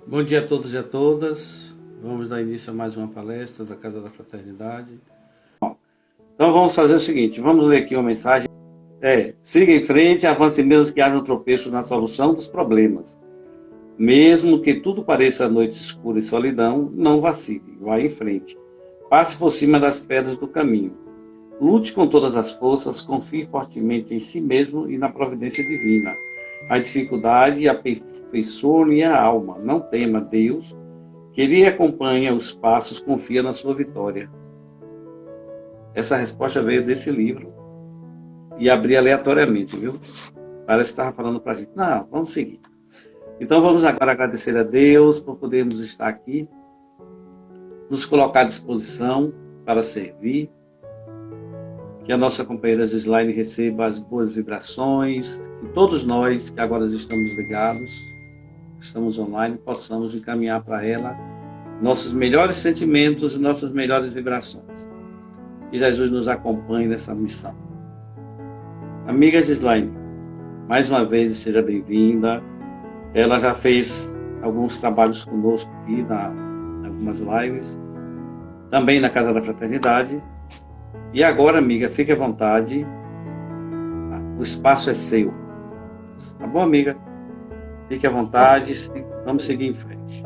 Bom dia a todos e a todas. Vamos dar início a mais uma palestra da Casa da Fraternidade. Então vamos fazer o seguinte, vamos ler aqui uma mensagem. Siga em frente, avance mesmo que haja um tropeço na solução dos problemas. Mesmo que tudo pareça noite escura e solidão, não vacile, vá em frente. Passe por cima das pedras do caminho. Lute com todas as forças, confie fortemente em si mesmo e na providência divina. A dificuldade aperfeiçoa-lhe a alma. Não tema Deus, que Ele acompanha os passos, confia na sua vitória. Essa resposta veio desse livro e abri aleatoriamente, viu? Parece que estava falando para a gente. Não, vamos seguir. Então vamos agora agradecer a Deus por podermos estar aqui, nos colocar à disposição para servir, que a nossa companheira Gislaine receba as boas vibrações, e todos nós que agora estamos ligados, estamos online, possamos encaminhar para ela nossos melhores sentimentos e nossas melhores vibrações. Que Jesus nos acompanhe nessa missão. Amiga Gislaine, mais uma vez seja bem-vinda. Ela já fez alguns trabalhos conosco aqui, em algumas lives, também na Casa da Fraternidade. E agora, amiga, fique à vontade. O espaço é seu. Tá bom, amiga? Fique à vontade. Vamos seguir em frente.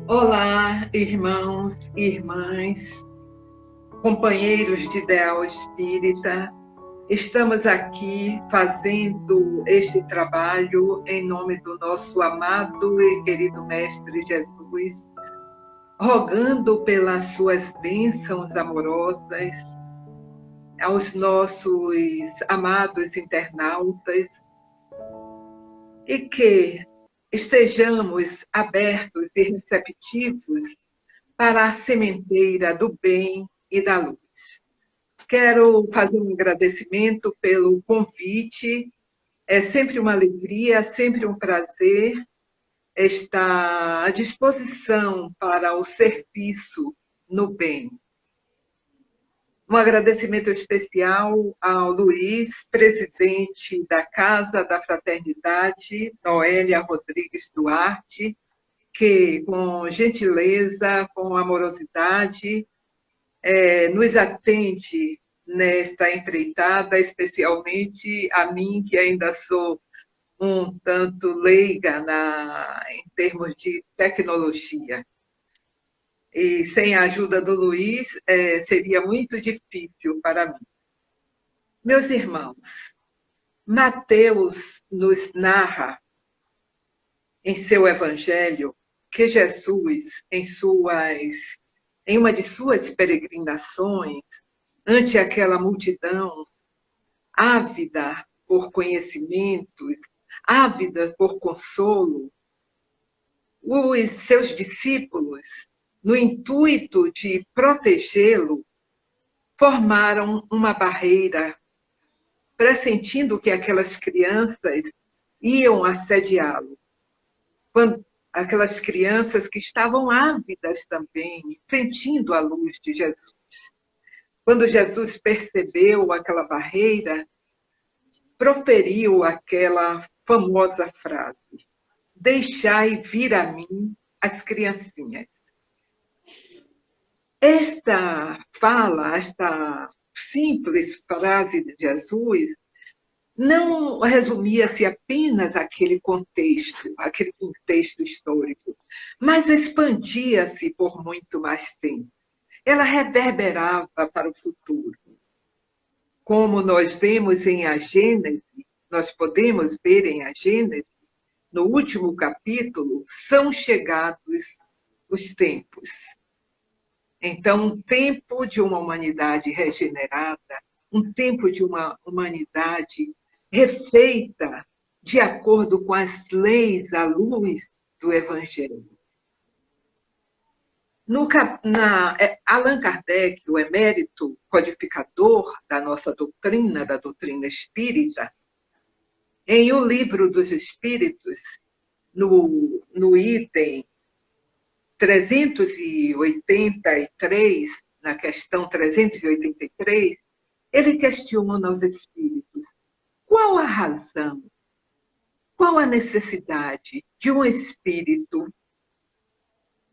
Olá, irmãos e irmãs, companheiros de ideal espírita. Estamos aqui fazendo este trabalho em nome do nosso amado e querido Mestre Jesus, rogando pelas suas bênçãos amorosas aos nossos amados internautas e que estejamos abertos e receptivos para a sementeira do bem e da luz. Quero fazer um agradecimento pelo convite. É sempre uma alegria, sempre um prazer estar à disposição para o serviço no bem. Um agradecimento especial ao Luiz, presidente da Casa da Fraternidade, Noélia Rodrigues Duarte, que com gentileza, com amorosidade, nos atende nesta empreitada, especialmente a mim, que ainda sou um tanto leiga em termos de tecnologia. E sem a ajuda do Luiz, seria muito difícil para mim. Meus irmãos, Mateus nos narra em seu evangelho que Jesus, em uma de suas peregrinações, ante aquela multidão ávida por conhecimentos, ávida por consolo, os seus discípulos, no intuito de protegê-lo, formaram uma barreira, pressentindo que aquelas crianças iam assediá-lo. Aquelas crianças que estavam ávidas também, sentindo a luz de Jesus. Quando Jesus percebeu aquela barreira, proferiu aquela famosa frase: deixai vir a mim as criancinhas. Esta fala, esta simples frase de Jesus, não resumia-se apenas aquele contexto histórico, mas expandia-se por muito mais tempo. Ela reverberava para o futuro. Como nós vemos em A Gênese, nós podemos ver em A Gênese, no último capítulo, são chegados os tempos. Então, um tempo de uma humanidade regenerada, um tempo de uma humanidade refeita de acordo com as leis à luz do Evangelho. Allan Kardec, o emérito codificador da nossa doutrina, da doutrina espírita, em O Livro dos Espíritos, no item 383, na questão 383, ele questiona os espíritos: qual a razão Qual a necessidade de um espírito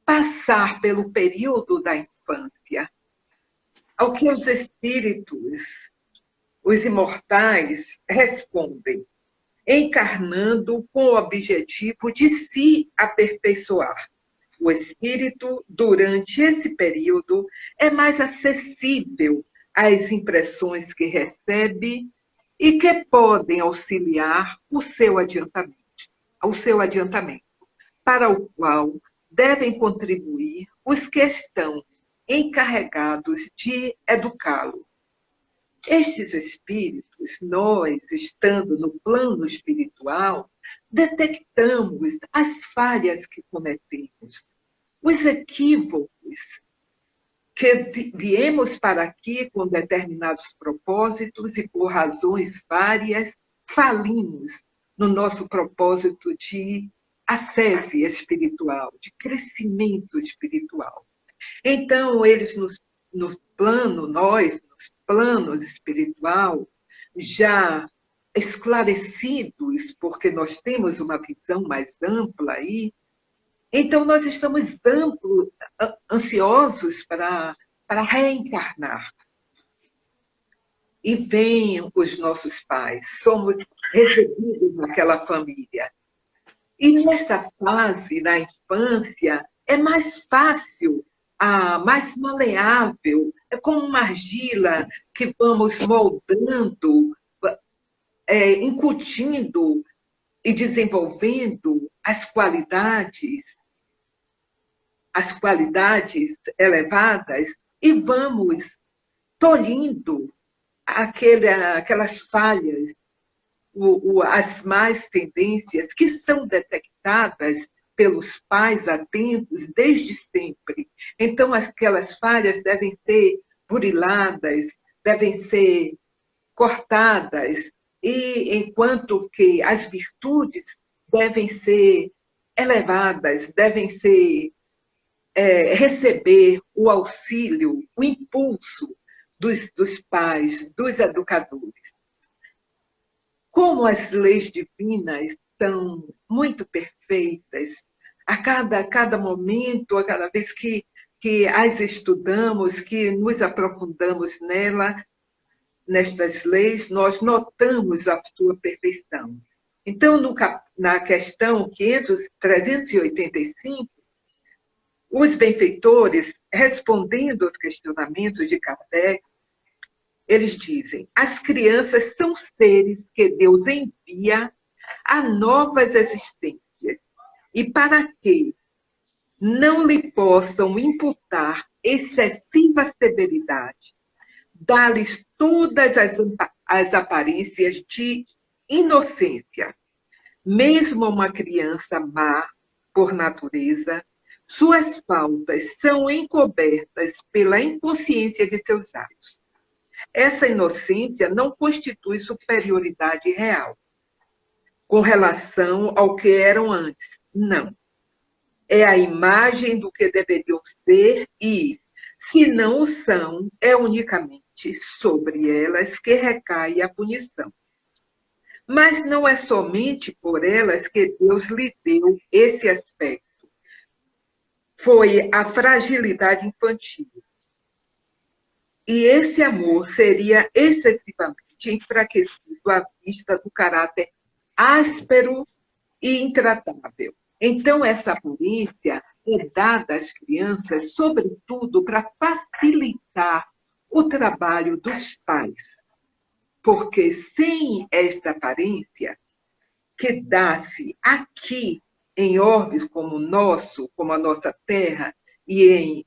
passar pelo período da infância? Ao que os espíritos, os imortais, respondem, encarnando com o objetivo de se aperfeiçoar. O espírito, durante esse período, é mais acessível às impressões que recebe e que podem auxiliar ao seu adiantamento, para o qual devem contribuir os que estão encarregados de educá-lo. Estes espíritos, nós, estando no plano espiritual, detectamos as falhas que cometemos, os equívocos, que viemos para aqui com determinados propósitos e por razões várias falimos no nosso propósito de ascese espiritual, de crescimento espiritual. Então, eles nos planos espiritual, já esclarecidos, porque nós temos uma visão mais ampla aí, então nós estamos ansiosos para reencarnar. E vêm os nossos pais, somos recebidos naquela família. E nesta fase, na infância, é mais fácil, mais maleável, é como uma argila que vamos moldando, incutindo e desenvolvendo as qualidades elevadas e vamos tolhindo aquelas falhas, as más tendências que são detectadas pelos pais atentos desde sempre. Então, aquelas falhas devem ser buriladas, devem ser cortadas, e enquanto que as virtudes devem ser elevadas, devem ser receber o auxílio, o impulso dos pais, dos educadores. Como as leis divinas são muito perfeitas, a cada momento, a cada vez que as estudamos, que nos aprofundamos nestas leis, nós notamos a sua perfeição. Então, na questão 385, os benfeitores, respondendo aos questionamentos de Kardec, eles dizem: as crianças são seres que Deus envia a novas existências, e para que não lhe possam imputar excessiva severidade, dá-lhes todas as aparências de inocência. Mesmo uma criança má, por natureza, suas faltas são encobertas pela inconsciência de seus atos. Essa inocência não constitui superioridade real com relação ao que eram antes. Não. É a imagem do que deveriam ser e, se não o são, é unicamente sobre elas que recai a punição. Mas não é somente por elas que Deus lhe deu esse aspecto. Foi a fragilidade infantil. E esse amor seria excessivamente enfraquecido à vista do caráter áspero e intratável. Então, essa aparência é dada às crianças, sobretudo, para facilitar o trabalho dos pais. Porque sem esta aparência, que dá-se aqui, em orbes como o nosso, como a nossa Terra, e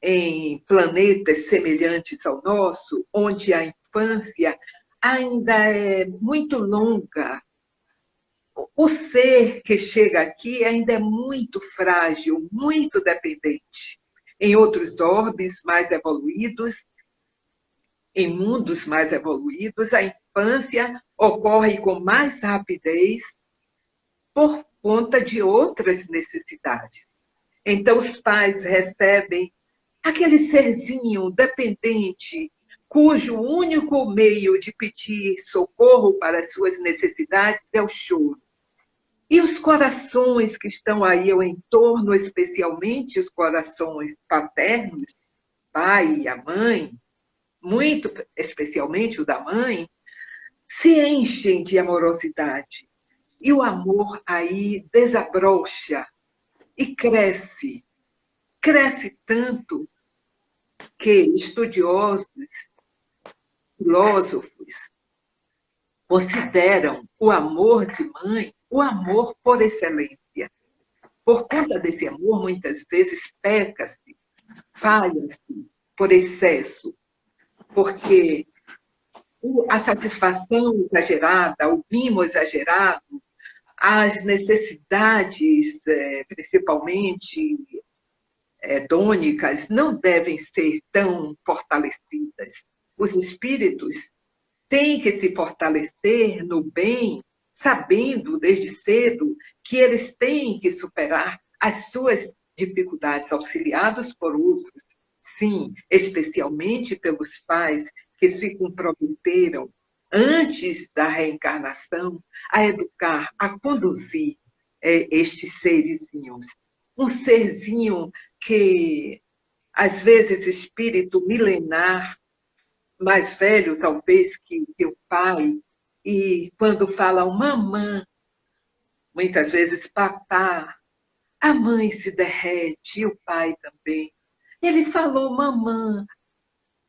em planetas semelhantes ao nosso, onde a infância ainda é muito longa, o ser que chega aqui ainda é muito frágil, muito dependente. Em outros orbes mais evoluídos, em mundos mais evoluídos, a infância ocorre com mais rapidez por conta de outras necessidades. Então, os pais recebem aquele serzinho dependente, cujo único meio de pedir socorro para as suas necessidades é o choro. E os corações que estão aí ao entorno, especialmente os corações paternos, pai e a mãe, muito especialmente o da mãe, se enchem de amorosidade. E o amor aí desabrocha e cresce. Cresce tanto que estudiosos, filósofos, consideram o amor de mãe o amor por excelência. Por conta desse amor, muitas vezes peca-se, falha-se por excesso, porque a satisfação exagerada, o mimo exagerado, as necessidades, principalmente hedônicas, não devem ser tão fortalecidas. Os espíritos têm que se fortalecer no bem, sabendo desde cedo que eles têm que superar as suas dificuldades, auxiliados por outros. Sim, especialmente pelos pais que se comprometeram antes da reencarnação a educar, a conduzir estes serzinhos. Um serzinho que, às vezes, espírito milenar, mais velho, talvez, que o pai, e quando fala mamã, muitas vezes papá, a mãe se derrete, e o pai também. Ele falou mamã.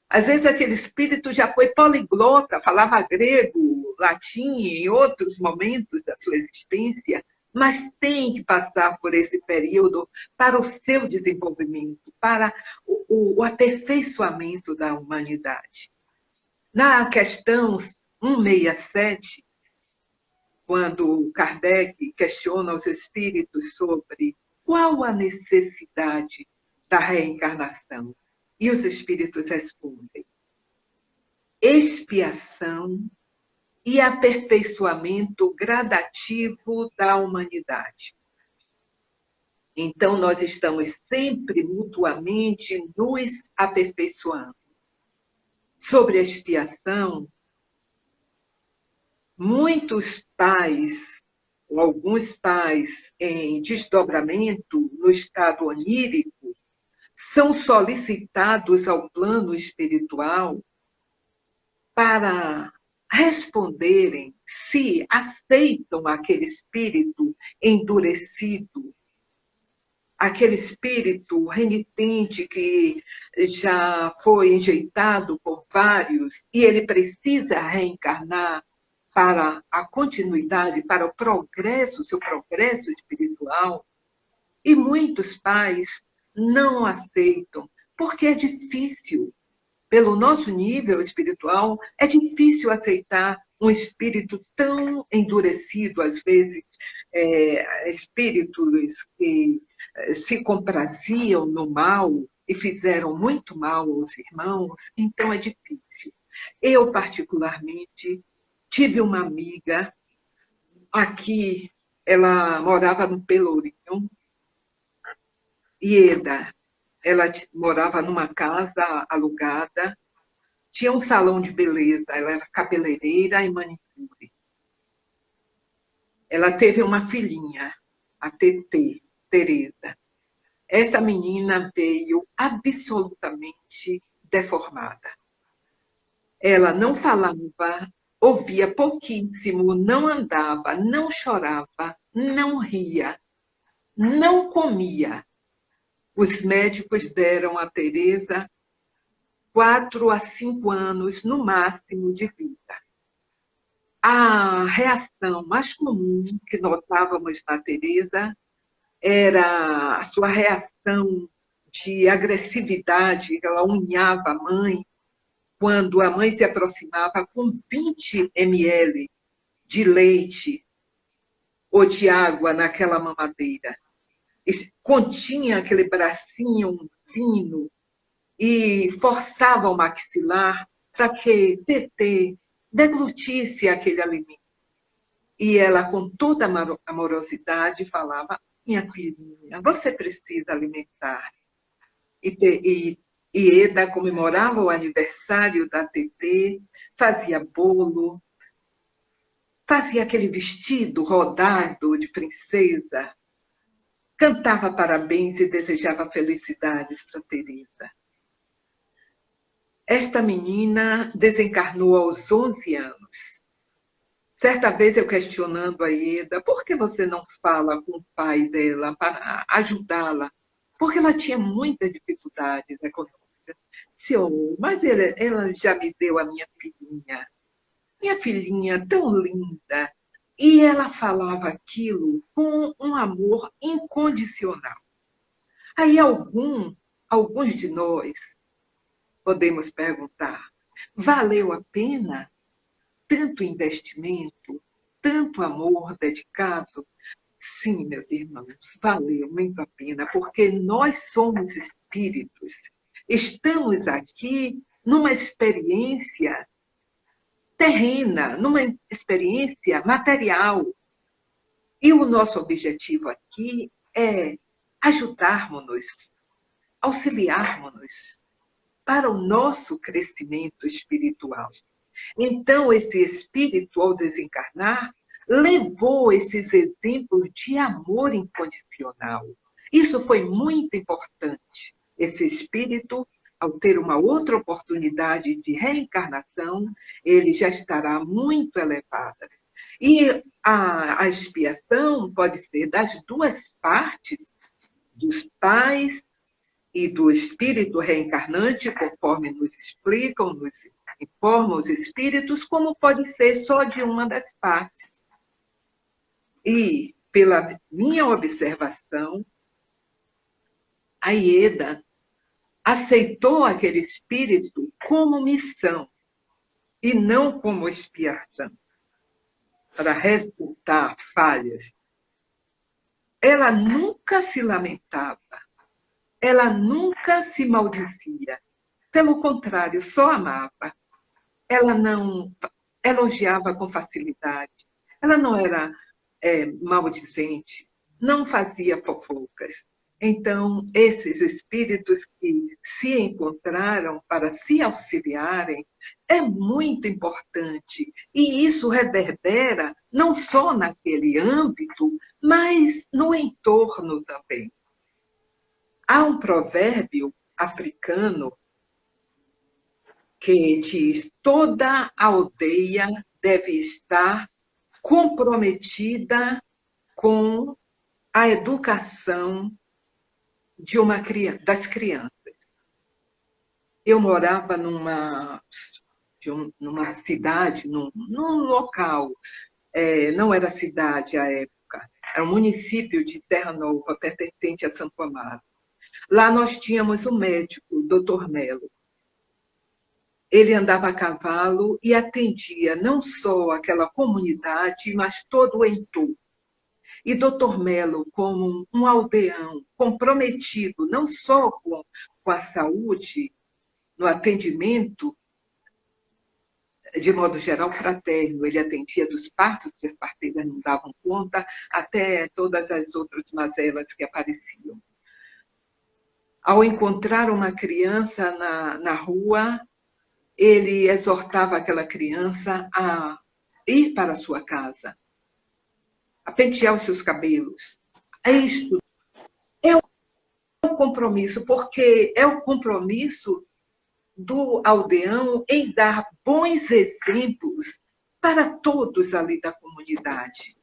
Às vezes aquele espírito já foi poliglota, falava grego, latim em outros momentos da sua existência, mas tem que passar por esse período para o seu desenvolvimento, para o aperfeiçoamento da humanidade. Na questão 167, quando Kardec questiona os espíritos sobre qual a necessidade da reencarnação, e os espíritos respondem: expiação e aperfeiçoamento gradativo da humanidade. Então, nós estamos sempre mutuamente nos aperfeiçoando. Sobre a expiação, muitos pais, ou alguns pais em desdobramento no estado onírico, são solicitados ao plano espiritual para responderem se aceitam aquele espírito endurecido, aquele espírito renitente que já foi enjeitado por vários e ele precisa reencarnar para a continuidade, para o progresso, seu progresso espiritual. E muitos pais não aceitam, porque é difícil. Pelo nosso nível espiritual, é difícil aceitar um espírito tão endurecido, às vezes, espíritos que se compraziam no mal e fizeram muito mal aos irmãos, então é difícil. Eu, particularmente, tive uma amiga aqui, ela morava no Pelourinho, Ieda. Ela morava numa casa alugada, tinha um salão de beleza, ela era cabeleireira e manicure. Ela teve uma filhinha, a TT, Tereza. Essa menina veio absolutamente deformada. Ela não falava, ouvia pouquíssimo, não andava, não chorava, não ria, não comia. Os médicos deram a Tereza 4 a 5 anos, no máximo, de vida. A reação mais comum que notávamos na Tereza era a sua reação de agressividade, ela unhava a mãe, quando a mãe se aproximava com 20 ml de leite ou de água naquela mamadeira. E continha aquele bracinho fino e forçava o maxilar para que TT deglutisse aquele alimento. E ela, com toda amorosidade, falava: minha filhinha, você precisa alimentar. E Ieda comemorava o aniversário da TT, fazia bolo, fazia aquele vestido rodado de princesa, cantava parabéns e desejava felicidades para Teresa. Esta menina desencarnou aos 11 anos. Certa vez eu questionando a Ieda, por que você não fala com o pai dela para ajudá-la? Porque ela tinha muitas dificuldades econômicas. Senhor, mas ela já me deu a minha filhinha tão linda. E ela falava aquilo com um amor incondicional. Aí alguns de nós podemos perguntar, valeu a pena tanto investimento, tanto amor dedicado? Sim, meus irmãos, valeu muito a pena, porque nós somos espíritos. Estamos aqui numa experiência terrena, numa experiência material. E o nosso objetivo aqui é ajudarmos-nos, auxiliarmos-nos para o nosso crescimento espiritual. Então, esse espírito, ao desencarnar, levou esses exemplos de amor incondicional. Isso foi muito importante. Esse espírito, ao ter uma outra oportunidade de reencarnação, ele já estará muito elevado. E a expiação pode ser das duas partes, dos pais e do espírito reencarnante, conforme nos explicam, nos informam os espíritos, como pode ser só de uma das partes. E, pela minha observação, a Ieda aceitou aquele espírito como missão e não como expiação, para ressaltar falhas. Ela nunca se lamentava, ela nunca se maldizia. Pelo contrário, só amava. Ela não elogiava com facilidade. Ela não era maldizente, não fazia fofocas. Então, esses espíritos que se encontraram para se auxiliarem é muito importante. E isso reverbera não só naquele âmbito, mas no entorno também. Há um provérbio africano que diz: toda aldeia deve estar comprometida com a educação das crianças. Eu morava numa cidade, num local, não era cidade à época, era um município de Terra Nova, pertencente a Santo Amaro. Lá nós tínhamos um médico, o Dr. Melo. Ele andava a cavalo e atendia não só aquela comunidade, mas todo o entorno. E Dr. Melo, como um aldeão comprometido não só com a saúde, no atendimento, de modo geral, fraterno, ele atendia dos partos, que as parteiras não davam conta, até todas as outras mazelas que apareciam. Ao encontrar uma criança na rua, ele exortava aquela criança a ir para a sua casa, a pentear os seus cabelos. Isto é um compromisso, porque é o compromisso do aldeão em dar bons exemplos para todos ali da comunidade.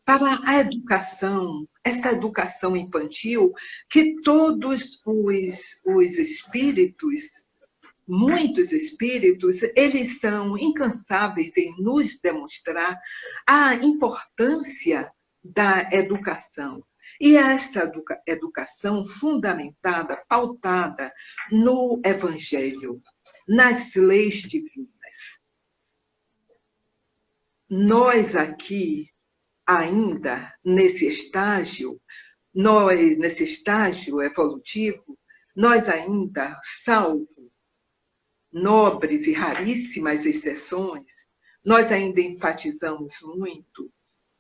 Para a educação, essa educação infantil, que todos os espíritos, muitos espíritos, eles são incansáveis em nos demonstrar a importância da educação. E esta educação fundamentada, pautada no Evangelho, nas leis divinas. Nós aqui, ainda nesse estágio evolutivo, nós ainda, salvo nobres e raríssimas exceções, nós ainda enfatizamos muito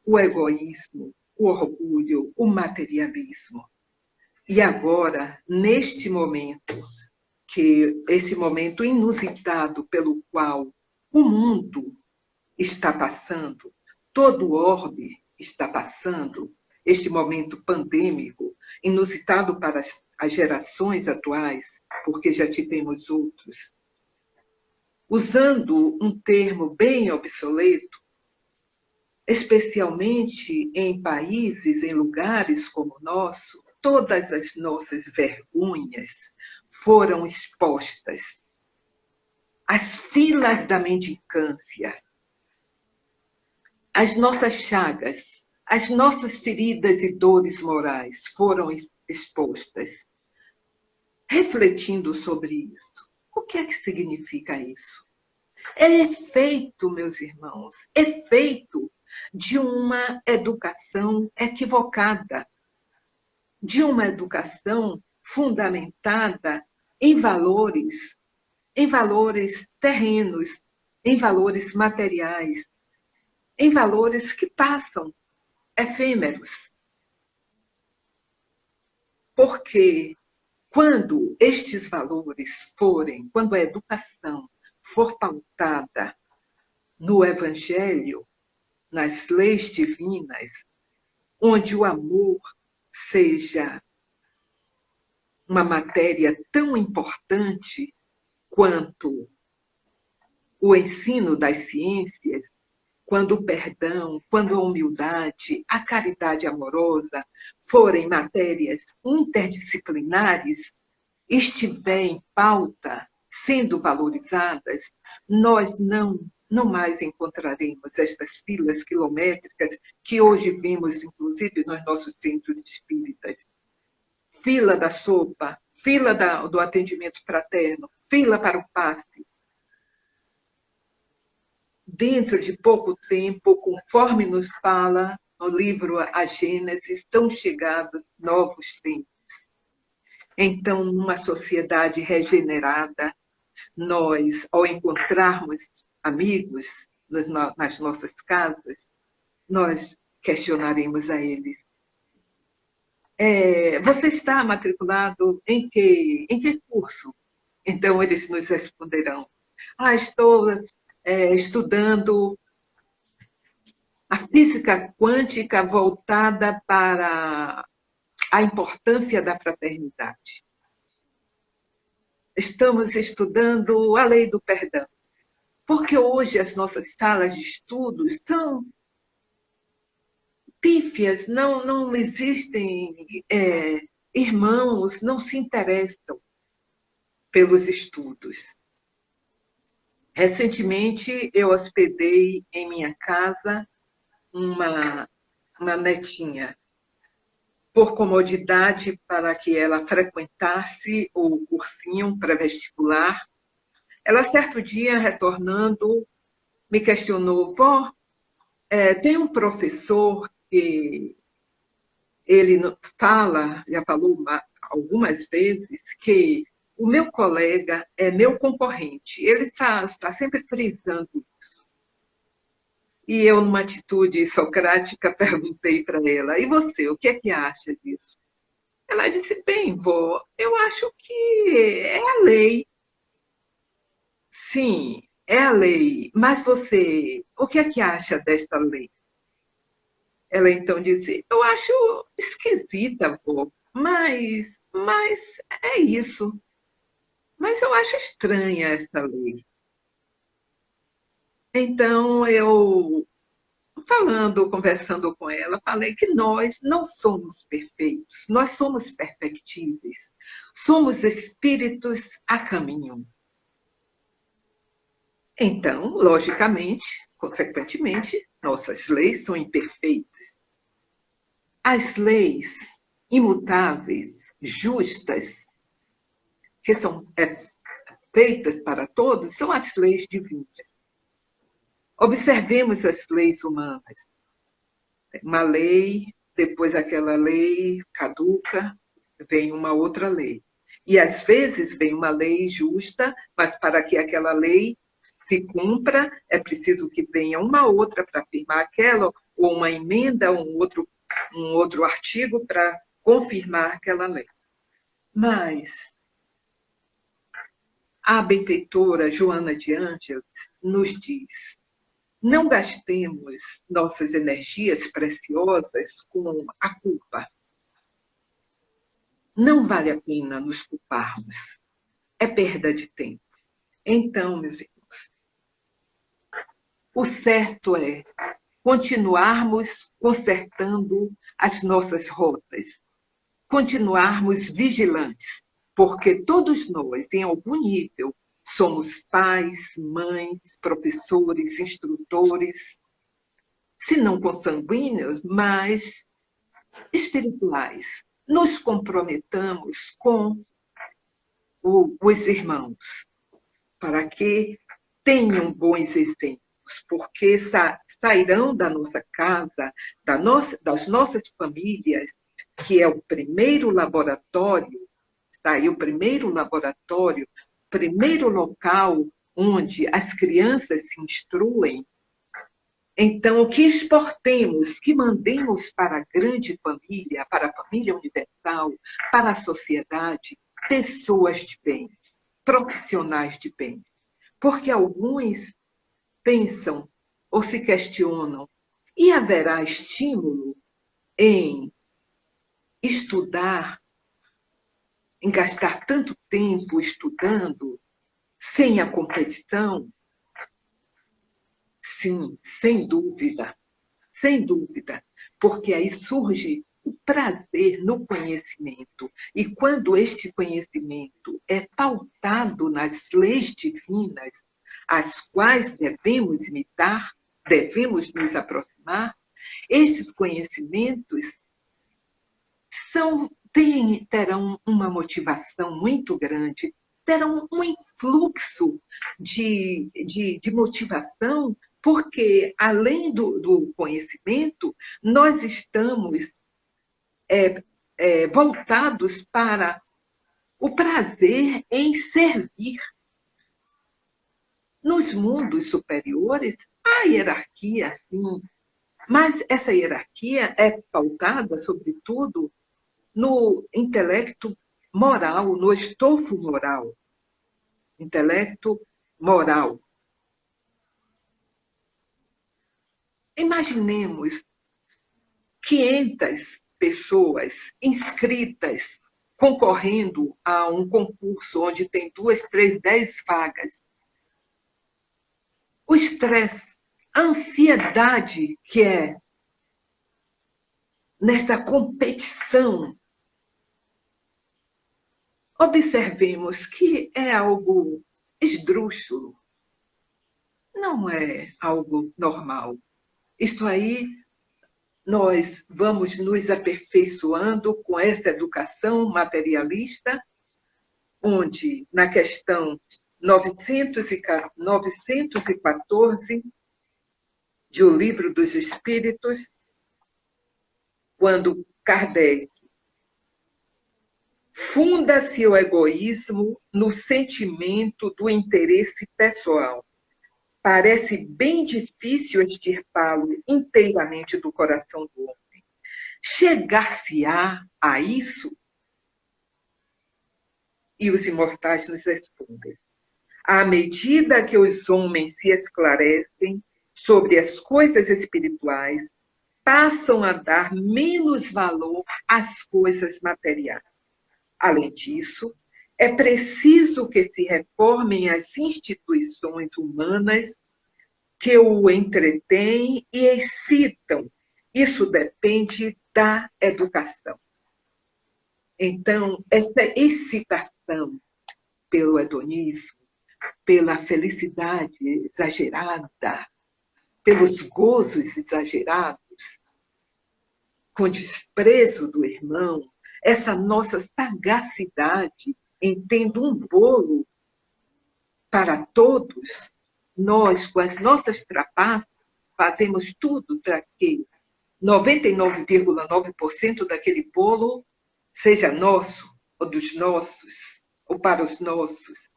o egoísmo, o orgulho, o materialismo. E agora, neste momento, esse momento inusitado pelo qual o mundo está passando, todo o orbe está passando, este momento pandêmico, inusitado para as gerações atuais, porque já tivemos outros. Usando um termo bem obsoleto, especialmente em países, em lugares como o nosso, todas as nossas vergonhas foram expostas. As filas da mendicância, as nossas chagas, as nossas feridas e dores morais foram expostas. Refletindo sobre isso, o que é que significa isso? É efeito, meus irmãos, efeito de uma educação equivocada, de uma educação fundamentada em valores terrenos, em valores materiais, em valores que passam, efêmeros. Porque quando estes valores quando a educação for pautada no Evangelho, nas leis divinas, onde o amor seja uma matéria tão importante quanto o ensino das ciências, quando o perdão, quando a humildade, a caridade amorosa forem matérias interdisciplinares, estiver em pauta, sendo valorizadas, nós não mais encontraremos estas filas quilométricas que hoje vemos, inclusive, nos nossos centros espíritas. Fila da sopa, fila do atendimento fraterno, fila para o passe. Dentro de pouco tempo, conforme nos fala no livro A Gênese, estão chegados novos tempos. Então, numa sociedade regenerada, nós, ao encontrarmos amigos nas nossas casas, nós questionaremos a eles: você está matriculado em que curso? Então, eles nos responderão: estou estudando a física quântica voltada para a importância da fraternidade. Estamos estudando a lei do perdão, porque hoje as nossas salas de estudo são pífias, não existem irmãos, não se interessam pelos estudos. Recentemente, eu hospedei em minha casa uma netinha, por comodidade para que ela frequentasse o cursinho pré-vestibular. Ela, certo dia, retornando, me questionou: vó, tem um professor que ele já falou algumas vezes, que o meu colega é meu concorrente. Ele está sempre frisando isso. E eu, numa atitude socrática, perguntei para ela: e você, o que é que acha disso? Ela disse: bem, vó, eu acho que é a lei. Sim, é a lei. Mas você, o que é que acha desta lei? Ela então disse: eu acho esquisita, vó, mas é isso. Mas eu acho estranha essa lei. Então, eu, conversando com ela, falei que nós não somos perfeitos, nós somos perfectíveis, somos espíritos a caminho. Então, logicamente, consequentemente, nossas leis são imperfeitas. As leis imutáveis, justas, que são feitas para todos, são as leis divinas. Observemos as leis humanas. Uma lei, depois aquela lei caduca, vem uma outra lei. E às vezes vem uma lei justa, mas para que aquela lei se cumpra, é preciso que venha uma outra para afirmar aquela, ou uma emenda, um outro artigo para confirmar aquela lei. Mas a benfeitora Joana de Ângeles nos diz: Não gastemos nossas energias preciosas com a culpa. Não vale a pena nos culparmos. É perda de tempo. Então, meus irmãos, o certo é continuarmos consertando as nossas rotas, continuarmos vigilantes, porque todos nós, em algum nível, somos pais, mães, professores, instrutores, se não consanguíneos, mas espirituais. Nos comprometamos com os irmãos, para que tenham bons exemplos, porque sairão da nossa casa, das nossas famílias, que é o primeiro laboratório, está aí o primeiro laboratório, primeiro local onde as crianças se instruem. Então, o que exportemos, que mandemos para a grande família, para a família universal, para a sociedade, pessoas de bem, profissionais de bem. Porque alguns pensam ou se questionam, e haverá estímulo em estudar, em gastar tanto tempo estudando, sem a competição? Sim, sem dúvida, porque aí surge o prazer no conhecimento. E quando este conhecimento é pautado nas leis divinas, às quais devemos imitar, devemos nos aproximar, esses conhecimentos terão uma motivação muito grande, terão um influxo de motivação, porque, além do conhecimento, nós estamos voltados para o prazer em servir. Nos mundos superiores, há hierarquia, sim, mas essa hierarquia é pautada, sobretudo, no intelecto moral, no estofo moral. Intelecto moral. Imaginemos 500 pessoas inscritas concorrendo a um concurso onde tem 2, 3, 10 vagas. O estresse, a ansiedade que é nessa competição. Observemos que é algo esdrúxulo, não é algo normal. Isto aí, nós vamos nos aperfeiçoando com essa educação materialista, onde, na questão 914 de O Livro dos Espíritos, quando Kardec funda-se o egoísmo no sentimento do interesse pessoal. Parece bem difícil extirpá-lo inteiramente do coração do homem. Chegar-se-á a isso? E os imortais nos respondem: à medida que os homens se esclarecem sobre as coisas espirituais, passam a dar menos valor às coisas materiais. Além disso, é preciso que se reformem as instituições humanas que o entretêm e excitam. Isso depende da educação. Então, essa excitação pelo hedonismo, pela felicidade exagerada, pelos gozos exagerados, com desprezo do irmão, essa nossa sagacidade em tendo um bolo para todos, nós, com as nossas trapaças, fazemos tudo para que 99,9% daquele bolo seja nosso, ou dos nossos, ou para os nossos,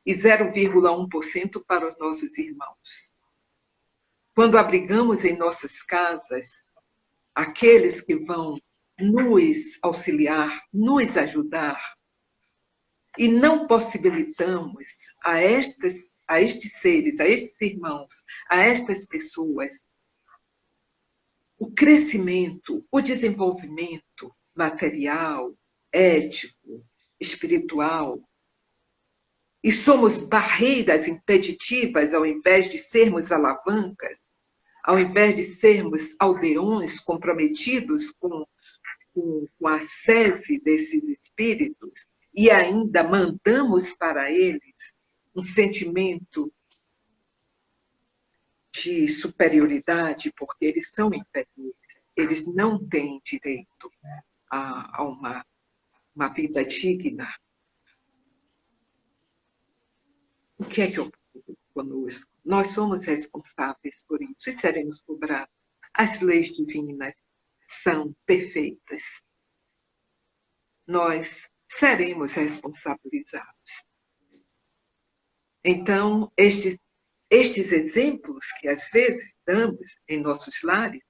e 0,1% para os nossos irmãos. Quando abrigamos em nossas casas aqueles que vão nos auxiliar, nos ajudar, e não possibilitamos a estes seres, a estes irmãos, a estas pessoas, o crescimento, o desenvolvimento material, ético, espiritual, e somos barreiras impeditivas ao invés de sermos alavancas, ao invés de sermos aldeões comprometidos com a sese desses espíritos, e ainda mandamos para eles um sentimento de superioridade, porque eles são inferiores, eles não têm direito a uma vida digna. O que é que ocorre conosco? Nós somos responsáveis por isso e seremos cobrados. As leis divinas são perfeitas. Nós seremos responsabilizados. Então, estes exemplos que às vezes damos em nossos lares,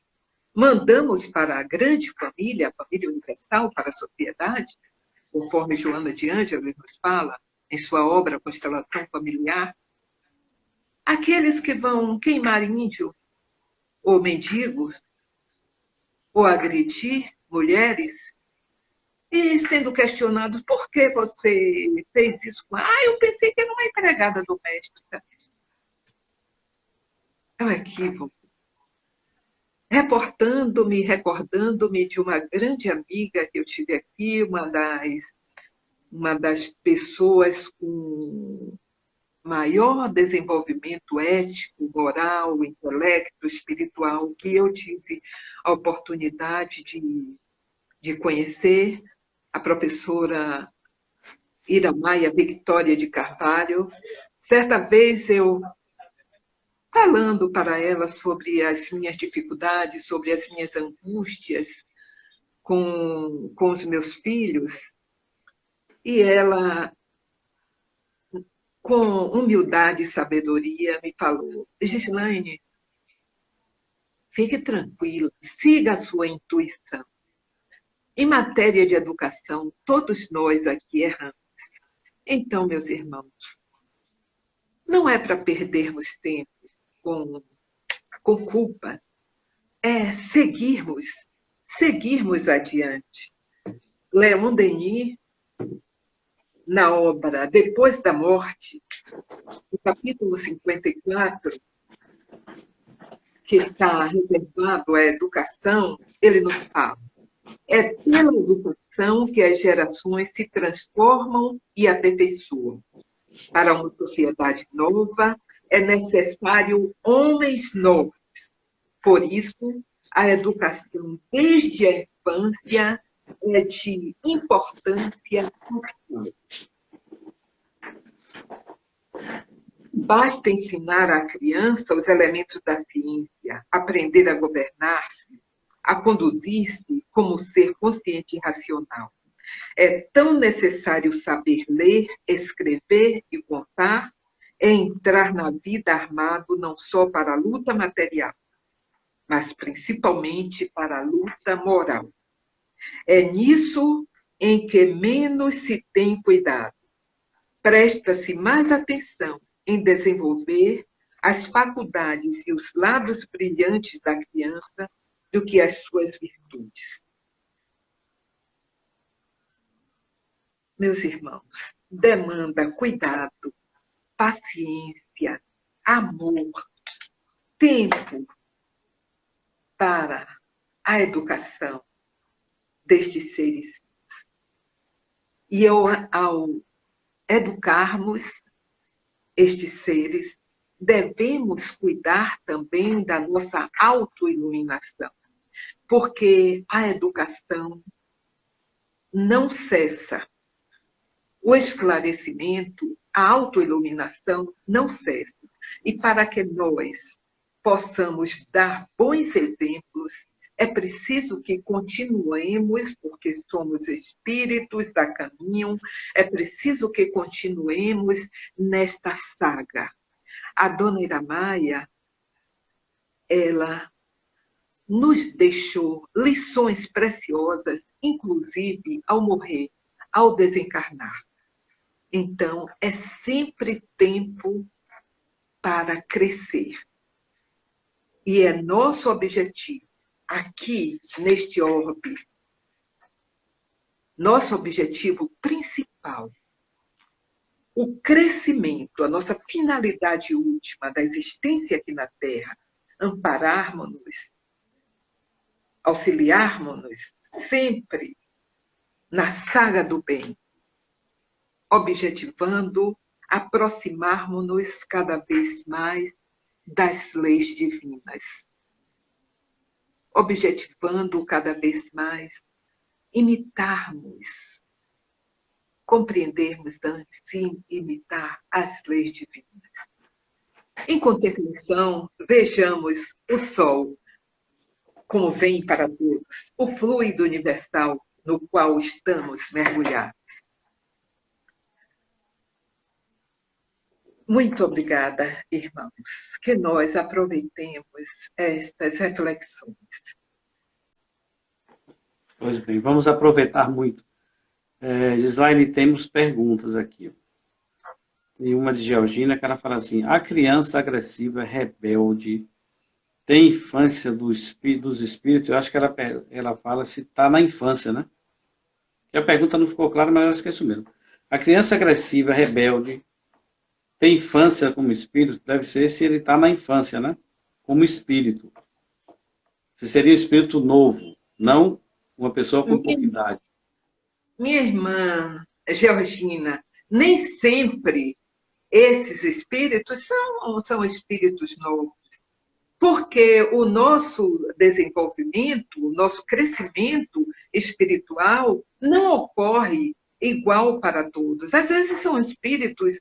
mandamos para a grande família, a família universal, para a sociedade, conforme Joana de Ângeles nos fala em sua obra Constelação Familiar, aqueles que vão queimar índio, ou mendigos, ou agredir mulheres, e sendo questionados por que você fez isso com ela. Eu pensei que era uma empregada doméstica. É um equívoco. Recordando-me de uma grande amiga que eu tive aqui, uma das pessoas com maior desenvolvimento ético, moral, intelecto, espiritual que eu tive a oportunidade de conhecer, a professora Iramaia Victória de Carvalho. Certa vez eu, falando para ela sobre as minhas dificuldades, sobre as minhas angústias com os meus filhos, e ela, com humildade e sabedoria, me falou: Gislaine, fique tranquila, siga a sua intuição. Em matéria de educação, todos nós aqui erramos. Então, meus irmãos, não é para perdermos tempo com culpa, é seguirmos adiante. Leon Denis, na obra Depois da Morte, no capítulo 54, que está reservado à educação, ele nos fala: é pela educação que as gerações se transformam e aperfeiçoam. Para uma sociedade nova, é necessário homens novos. Por isso, a educação desde a infância é de importância capital. Basta ensinar à criança os elementos da ciência, aprender a governar-se, a conduzir-se como ser consciente e racional. É tão necessário saber ler, escrever e contar, é entrar na vida armado não só para a luta material, mas principalmente para a luta moral. É nisso em que menos se tem cuidado. Presta-se mais atenção em desenvolver as faculdades e os lados brilhantes da criança do que as suas virtudes. Meus irmãos, demanda cuidado, paciência, amor, tempo para a educação destes seres. E ao educarmos estes seres, devemos cuidar também da nossa autoiluminação, porque a educação não cessa. O esclarecimento, a autoiluminação não cessa. E para que nós possamos dar bons exemplos, é preciso que continuemos, porque somos espíritos a caminho, é preciso que continuemos nesta saga. A dona Iramaia, ela nos deixou lições preciosas, inclusive ao morrer, ao desencarnar. Então, é sempre tempo para crescer. E é nosso objetivo, aqui neste orbe, nosso objetivo principal, o crescimento, a nossa finalidade última da existência aqui na Terra, ampararmos-nos, auxiliarmos-nos sempre na saga do bem, objetivando aproximarmos-nos cada vez mais das leis divinas, objetivando cada vez mais imitarmos, compreendermos antes de imitar as leis divinas. Em contemplação, vejamos o Sol como vem para todos, o fluido universal no qual estamos mergulhados. Muito obrigada, irmãos, que nós aproveitemos estas reflexões. Pois bem, vamos aproveitar muito. Gislaine, temos perguntas aqui. Tem uma de Georgina que ela fala assim: a criança agressiva, rebelde, tem infância dos espíritos? Eu acho que ela fala se está na infância, né? Que a pergunta não ficou clara, mas eu acho que é isso mesmo. A criança agressiva, rebelde, tem infância como espírito? Deve ser se ele está na infância, né? Como espírito. Se seria um espírito novo, não uma pessoa com pouca idade. Minha irmã Georgina, nem sempre esses espíritos são espíritos novos, porque o nosso desenvolvimento, o nosso crescimento espiritual não ocorre igual para todos. Às vezes são espíritos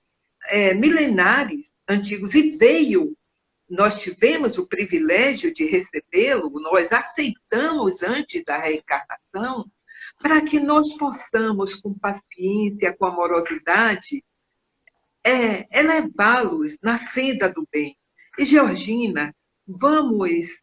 milenares, antigos, e nós tivemos o privilégio de recebê-lo, nós aceitamos antes da reencarnação, para que nós possamos, com paciência, com amorosidade, elevá-los na senda do bem. E, Georgina, vamos,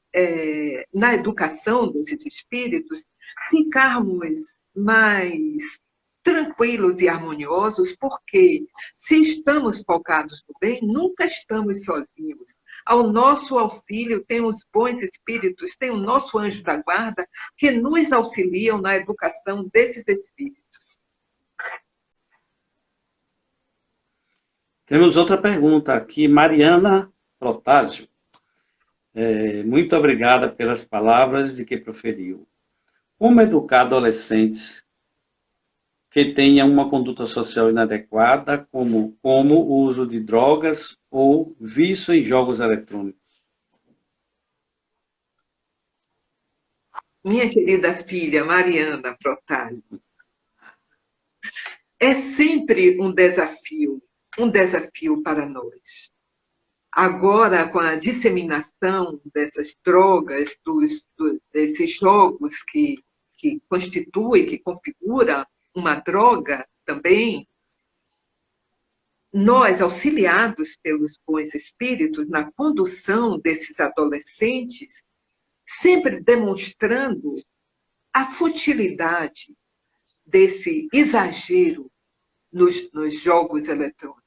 na educação desses espíritos, ficarmos mais tranquilos e harmoniosos, porque se estamos focados no bem, nunca estamos sozinhos. Ao nosso auxílio tem os bons espíritos, tem o nosso anjo da guarda, que nos auxiliam na educação desses espíritos. Temos outra pergunta aqui, Mariana Protásio. Muito obrigada pelas palavras de que proferiu. Como educar adolescentes que tenham uma conduta social inadequada, como o uso de drogas ou vício em jogos eletrônicos? Minha querida filha, Mariana Protásio, é sempre um desafio para nós. Agora, com a disseminação dessas drogas, desses jogos que constituem, que configuram uma droga também, nós, auxiliados pelos bons espíritos na condução desses adolescentes, sempre demonstrando a futilidade desse exagero nos jogos eletrônicos,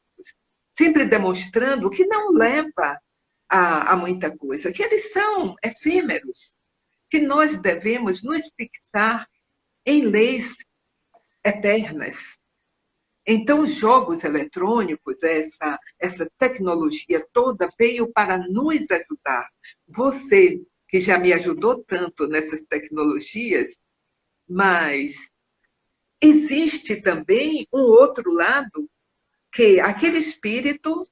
sempre demonstrando que não leva a muita coisa, que eles são efêmeros, que nós devemos nos fixar em leis eternas. Então, os jogos eletrônicos, essa tecnologia toda veio para nos ajudar. Você, que já me ajudou tanto nessas tecnologias, mas existe também um outro lado, que aquele espírito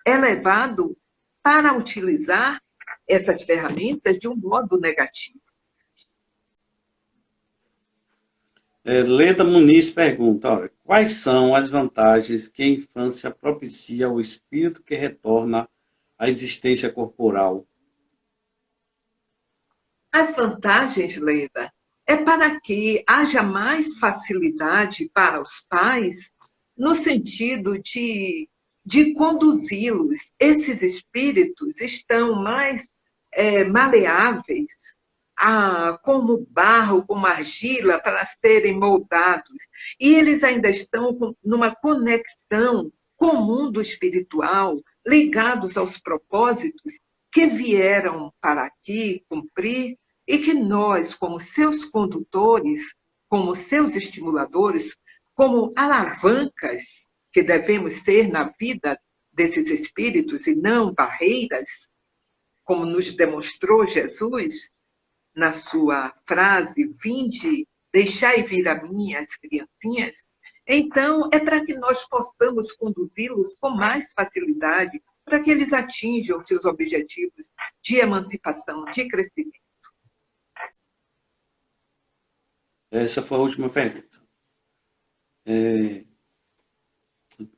é levado para utilizar essas ferramentas de um modo negativo. Leda Muniz pergunta: quais são as vantagens que a infância propicia ao espírito que retorna à existência corporal? As vantagens, Leda, é para que haja mais facilidade para os pais no sentido de conduzi-los. Esses espíritos estão mais maleáveis como barro, como argila, para serem moldados. E eles ainda estão numa conexão com o mundo espiritual, ligados aos propósitos que vieram para aqui cumprir e que nós, como seus condutores, como seus estimuladores, como alavancas que devemos ser na vida desses espíritos e não barreiras, como nos demonstrou Jesus na sua frase, vinde, deixai vir a mim as criancinhas. Então, é para que nós possamos conduzi-los com mais facilidade para que eles atinjam seus objetivos de emancipação, de crescimento. Essa foi a última pergunta.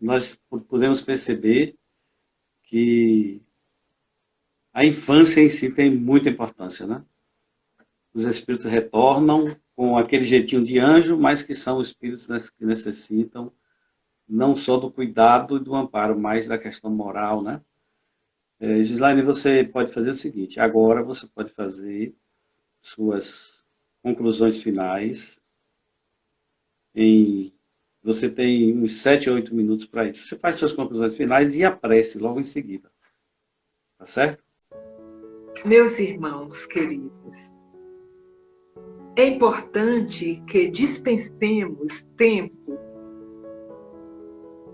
Nós podemos perceber que a infância em si tem muita importância, né? Os espíritos retornam com aquele jeitinho de anjo, mas que são espíritos que necessitam não só do cuidado e do amparo, mas da questão moral, né? Gislaine, você pode fazer o seguinte, agora você pode fazer suas conclusões finais você tem uns 7 ou 8 minutos para isso. Você faz suas conclusões finais e a prece logo em seguida. Tá certo? Meus irmãos queridos, é importante que dispensemos tempo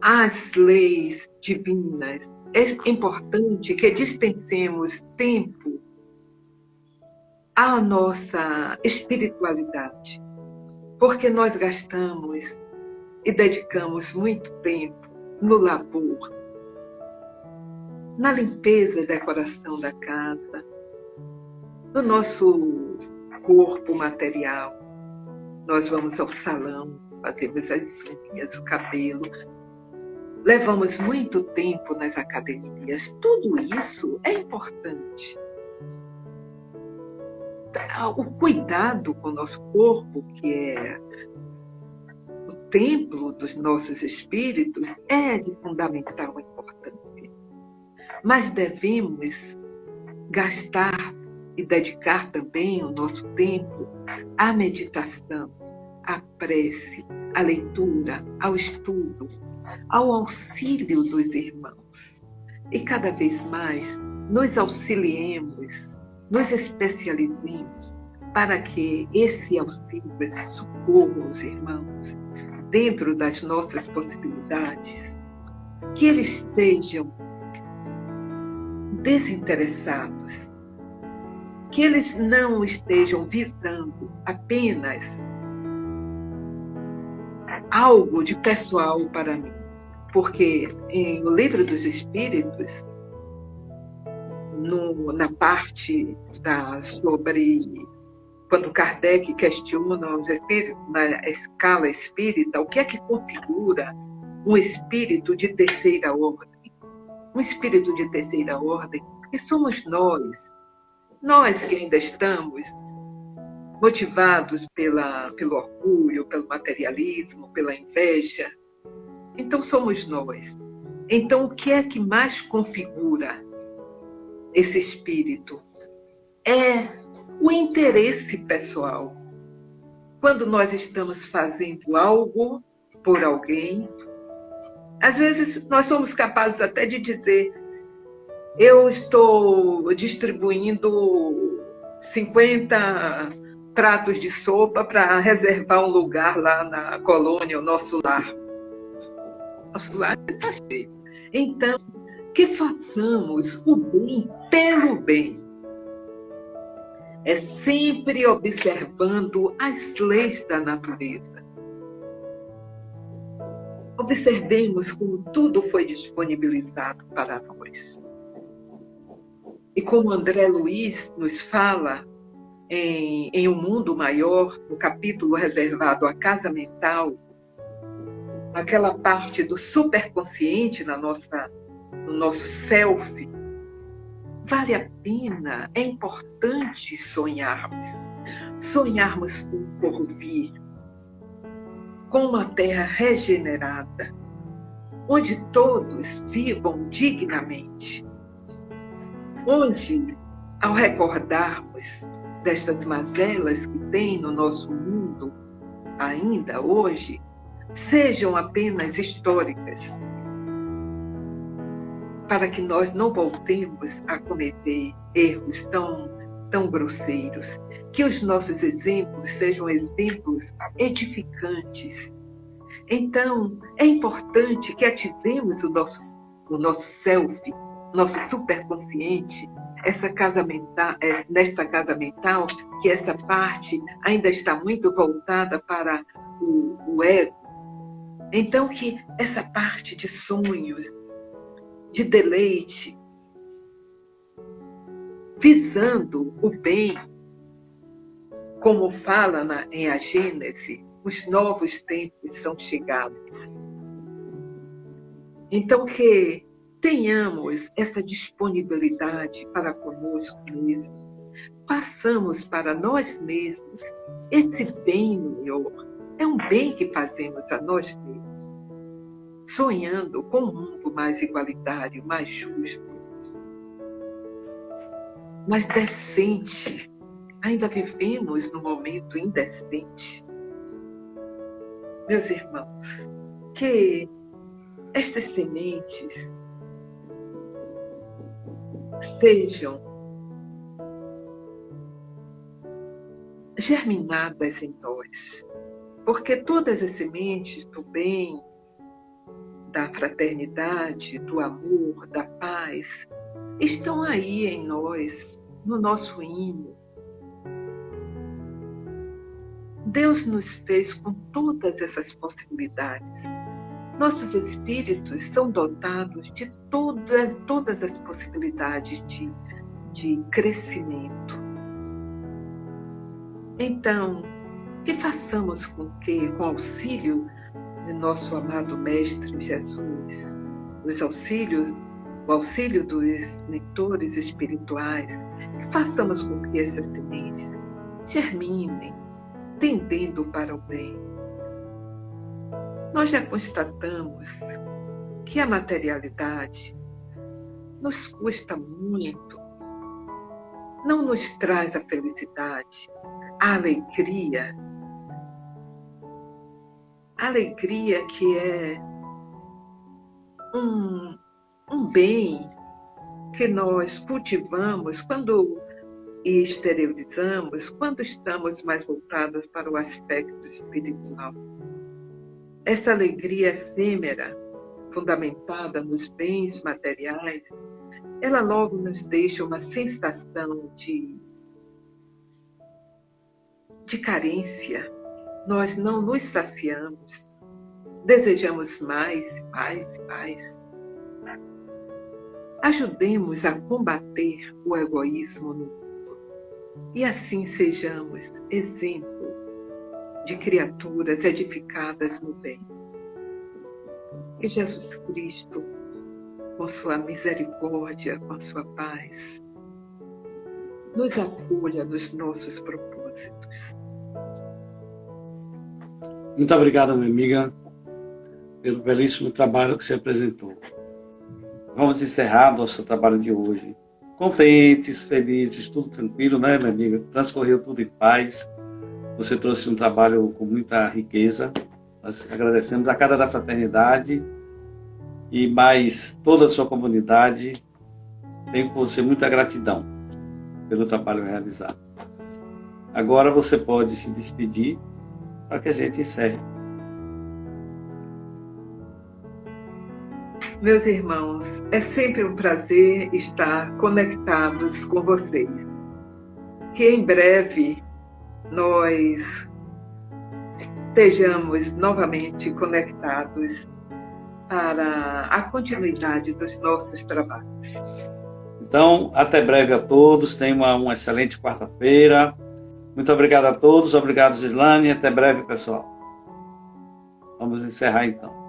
às leis divinas. É importante que dispensemos tempo à nossa espiritualidade, porque nós gastamos e dedicamos muito tempo no labor, na limpeza e decoração da casa, no nosso corpo material. Nós vamos ao salão, fazemos as unhas, o cabelo, levamos muito tempo nas academias. Tudo isso é importante. O cuidado com o nosso corpo, que é o templo dos nossos espíritos, é de fundamental importância. Mas devemos gastar e dedicar também o nosso tempo à meditação, à prece, à leitura, ao estudo, ao auxílio dos irmãos. E cada vez mais nos auxiliemos, nos especializemos para que esse auxílio, esse socorro aos irmãos, dentro das nossas possibilidades, que eles estejam desinteressados, que eles não estejam visando apenas algo de pessoal para mim. Porque no Livro dos Espíritos, na parte sobre quando Kardec questiona os espíritos na escala espírita, o que é que configura um espírito de terceira ordem? Um espírito de terceira ordem, que somos nós que ainda estamos motivados pelo orgulho, pelo materialismo, pela inveja. Então somos nós. Então o que é que mais configura esse espírito? É o interesse pessoal. Quando nós estamos fazendo algo por alguém, às vezes nós somos capazes até de dizer: eu estou distribuindo 50 pratos de sopa para reservar um lugar lá na colônia, o nosso lar. Nosso lar está cheio. Então, que façamos o bem pelo bem. É sempre observando as leis da natureza. Observemos como tudo foi disponibilizado para nós. E como André Luiz nos fala em Um Mundo Maior, no capítulo reservado à casa mental, naquela parte do superconsciente no nosso self, vale a pena, é importante sonharmos com o porvir, com uma terra regenerada, onde todos vivam dignamente, onde, ao recordarmos destas mazelas que tem no nosso mundo ainda hoje, sejam apenas históricas, para que nós não voltemos a cometer erros tão grosseiros, que os nossos exemplos sejam exemplos edificantes. Então, é importante que ativemos o nosso self, nosso superconsciente, nesta casa mental, que essa parte ainda está muito voltada para o ego. Então, que essa parte de sonhos, de deleite, visando o bem, como fala em A Gênese, os novos tempos são chegados. Então, que tenhamos essa disponibilidade para conosco mesmo, façamos para nós mesmos esse bem melhor. É um bem que fazemos a nós mesmos, sonhando com um mundo mais igualitário, mais justo, mais decente. Ainda vivemos num momento indecente. Meus irmãos, que estas sementes sejam germinadas em nós, porque todas as sementes do bem, da fraternidade, do amor, da paz, estão aí em nós, no nosso ímã. Deus nos fez com todas essas possibilidades. Nossos espíritos são dotados de todas as possibilidades de crescimento. Então, que façamos com o auxílio de nosso amado Mestre Jesus, o auxílio dos mentores espirituais, que façamos com que essas sementes germinem, tendendo para o bem. Nós já constatamos que a materialidade nos custa muito, não nos traz a felicidade, a alegria que é um bem que nós cultivamos e exteriorizamos quando estamos mais voltados para o aspecto espiritual. Essa alegria efêmera, fundamentada nos bens materiais, ela logo nos deixa uma sensação de carência. Nós não nos saciamos, desejamos mais, mais, mais. Ajudemos a combater o egoísmo no mundo e assim sejamos exemplo de criaturas edificadas no bem. Que Jesus Cristo, com sua misericórdia, com sua paz, nos acolha nos nossos propósitos. Muito obrigado, minha amiga, pelo belíssimo trabalho que você apresentou. Vamos encerrar nosso trabalho de hoje. Contentes, felizes, tudo tranquilo, né, minha amiga? Transcorreu tudo em paz. Você trouxe um trabalho com muita riqueza. Nós agradecemos a Casa da Fraternidade e mais toda a sua comunidade. Tem por você muita gratidão pelo trabalho realizado. Agora você pode se despedir para que a gente encerre. Meus irmãos, é sempre um prazer estar conectados com vocês. Que em breve nós estejamos novamente conectados para a continuidade dos nossos trabalhos. Então, até breve a todos. Tenham uma excelente quarta-feira. Muito obrigado a todos. Obrigado, Gislane. Até breve, pessoal. Vamos encerrar, então.